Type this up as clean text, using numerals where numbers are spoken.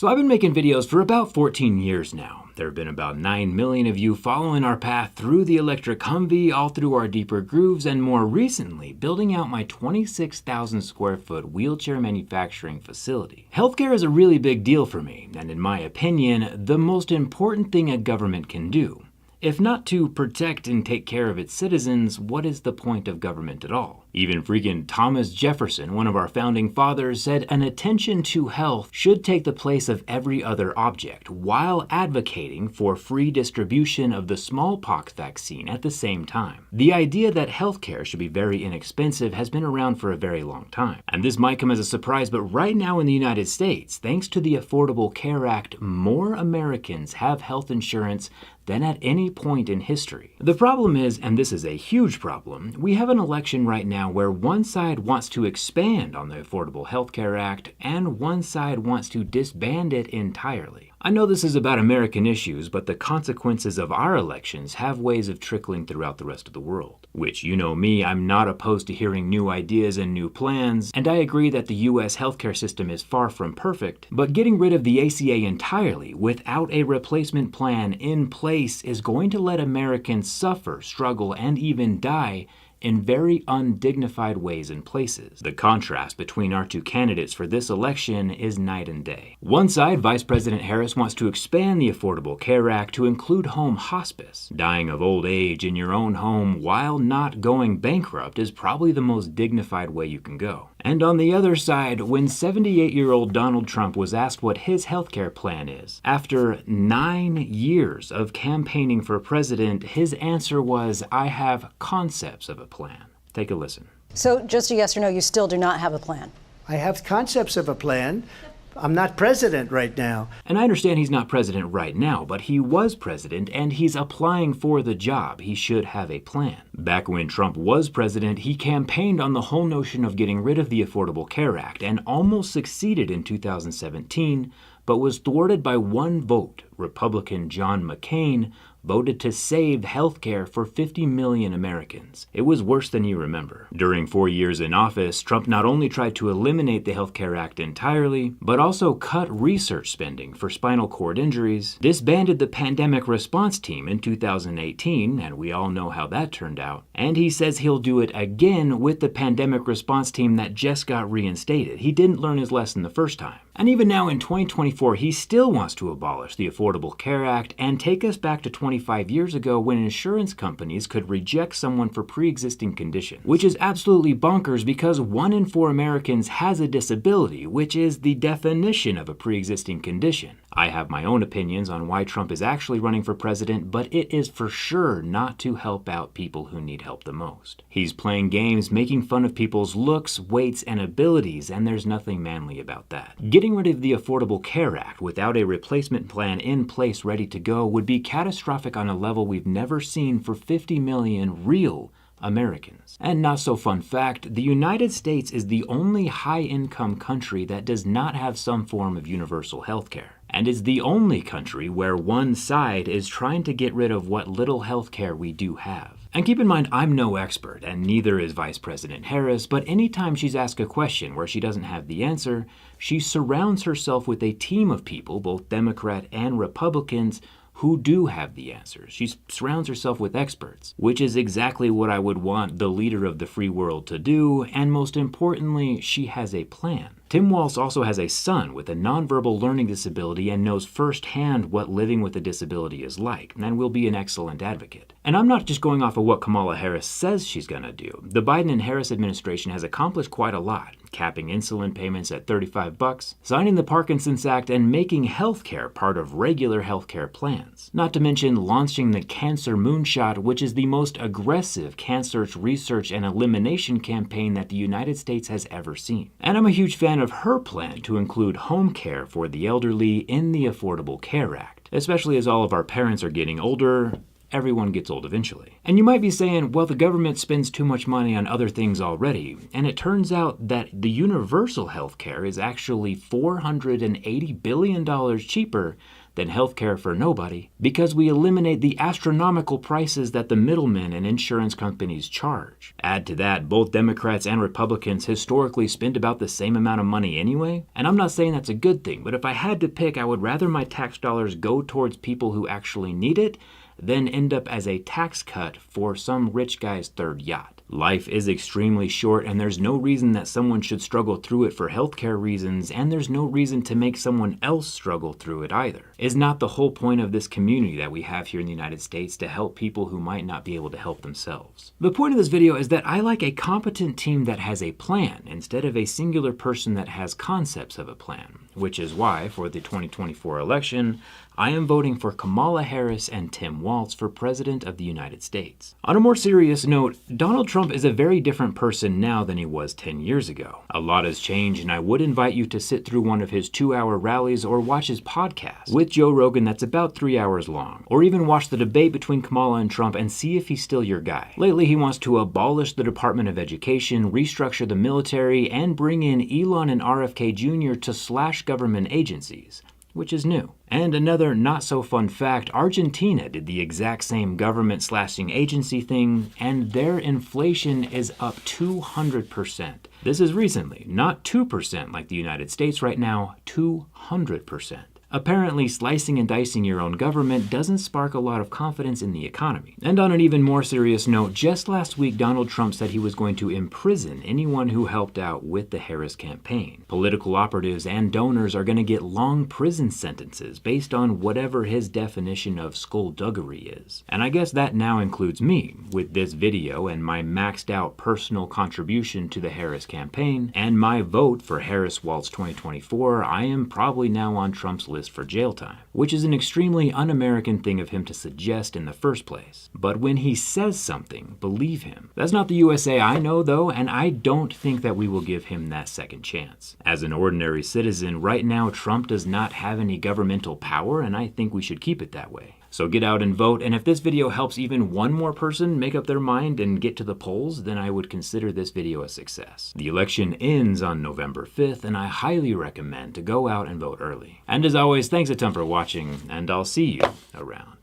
So I've been making videos for about 14 years now. There have been about 9 million of you following our path through the electric Humvee, all through our deeper grooves, and more recently, building out my 26,000 square foot wheelchair manufacturing facility. Healthcare is a really big deal for me, and in my opinion, the most important thing a government can do. If not to protect and take care of its citizens, what is the point of government at all? Even freaking Thomas Jefferson, one of our founding fathers, said an attention to health should take the place of every other object, while advocating for free distribution of the smallpox vaccine at the same time. The idea that healthcare should be very inexpensive has been around for a very long time. And this might come as a surprise, but right now in the United States, thanks to the Affordable Care Act, more Americans have health insurance than at any point in history. The problem is, and this is a huge problem, we have an election right now where one side wants to expand on the Affordable Health Care Act and one side wants to disband it entirely. I know this is about American issues, but the consequences of our elections have ways of trickling throughout the rest of the world. Which, you know me, I'm not opposed to hearing new ideas and new plans, and I agree that the US healthcare system is far from perfect, but getting rid of the ACA entirely without a replacement plan in place is going to let Americans suffer, struggle, and even die in very undignified ways and places. The contrast between our two candidates for this election is night and day. One side, Vice President Harris wants to expand the Affordable Care Act to include home hospice. Dying of old age in your own home while not going bankrupt is probably the most dignified way you can go. And on the other side, when 78-year-old Donald Trump was asked what his healthcare plan is, after 9 years of campaigning for president, his answer was, "I have concepts of a plan." Take a listen. So just a yes or no, you still do not have a plan? I have concepts of a plan. I'm not president right now. And I understand he's not president right now, but he was president and he's applying for the job. He should have a plan. Back when Trump was president, he campaigned on the whole notion of getting rid of the Affordable Care Act and almost succeeded in 2017, but was thwarted by one vote. Republican John McCain voted to save healthcare for 50 million Americans. It was worse than you remember. During 4 years in office, Trump not only tried to eliminate the Healthcare Act entirely, but also cut research spending for spinal cord injuries, disbanded the pandemic response team in 2018, and we all know how that turned out, and he says he'll do it again with the pandemic response team that just got reinstated. He didn't learn his lesson the first time. And even now in 2024, he still wants to abolish the Affordable Care Act and take us back to 25 years ago when insurance companies could reject someone for pre-existing conditions, which is absolutely bonkers because 1 in 4 Americans has a disability, which is the definition of a pre-existing condition. I have my own opinions on why Trump is actually running for president, but it is for sure not to help out people who need help the most. He's playing games, making fun of people's looks, weights, and abilities, and there's nothing manly about that. Getting rid of the Affordable Care Act without a replacement plan in place ready to go would be catastrophic on a level we've never seen for 50 million real Americans. And not so fun fact, the United States is the only high-income country that does not have some form of universal health care. And is the only country where one side is trying to get rid of what little health care we do have. And keep in mind, I'm no expert, and neither is Vice President Harris, but anytime she's asked a question where she doesn't have the answer, she surrounds herself with a team of people, both Democrat and Republicans, who do have the answers. She surrounds herself with experts, which is exactly what I would want the leader of the free world to do, and most importantly, she has a plan. Tim Walz also has a son with a nonverbal learning disability and knows firsthand what living with a disability is like, and will be an excellent advocate. And I'm not just going off of what Kamala Harris says she's gonna do. The Biden and Harris administration has accomplished quite a lot, capping insulin payments at $35, signing the Parkinson's Act, and making healthcare part of regular healthcare plans. Not to mention launching the Cancer Moonshot, which is the most aggressive cancer research and elimination campaign that the United States has ever seen. And I'm a huge fan of her plan to include home care for the elderly in the Affordable Care Act. Especially as all of our parents are getting older, everyone gets old eventually. And you might be saying, well, the government spends too much money on other things already. And it turns out that the universal health care is actually $480 billion cheaper than healthcare for nobody because we eliminate the astronomical prices that the middlemen and insurance companies charge. Add to that, both Democrats and Republicans historically spend about the same amount of money anyway, and I'm not saying that's a good thing, but if I had to pick, I would rather my tax dollars go towards people who actually need it than end up as a tax cut for some rich guy's third yacht. Life is extremely short, and there's no reason that someone should struggle through it for healthcare reasons, and there's no reason to make someone else struggle through it either. Is not the whole point of this community that we have here in the United States to help people who might not be able to help themselves? The point of this video is that I like a competent team that has a plan instead of a singular person that has concepts of a plan, which is why for the 2024 election, I am voting for Kamala Harris and Tim Walz for President of the United States. On a more serious note, Donald Trump is a very different person now than he was 10 years ago. A lot has changed, and I would invite you to sit through one of his 2-hour rallies or watch his podcast with Joe Rogan that's about 3 hours long, or even watch the debate between Kamala and Trump and see if he's still your guy. Lately, he wants to abolish the Department of Education, restructure the military, and bring in Elon and RFK Jr. to slash government agencies, which is new. And another not so fun fact, Argentina did the exact same government slashing agency thing, and their inflation is up 200%. This is recently, not 2% like the United States right now, 200%. Apparently, slicing and dicing your own government doesn't spark a lot of confidence in the economy. And on an even more serious note, just last week, Donald Trump said he was going to imprison anyone who helped out with the Harris campaign. Political operatives and donors are going to get long prison sentences based on whatever his definition of skullduggery is. And I guess that now includes me, with this video and my maxed out personal contribution to the Harris campaign, and my vote for Harris-Walz 2024, I am probably now on Trump's list for jail time, which is an extremely un-American thing of him to suggest in the first place. But when he says something, believe him. That's not the USA I know though, and I don't think that we will give him that second chance. As an ordinary citizen, right now Trump does not have any governmental power, and I think we should keep it that way. So get out and vote, and if this video helps even one more person make up their mind and get to the polls, then I would consider this video a success. The election ends on November 5th, and I highly recommend to go out and vote early. And as always, thanks a ton for watching, and I'll see you around.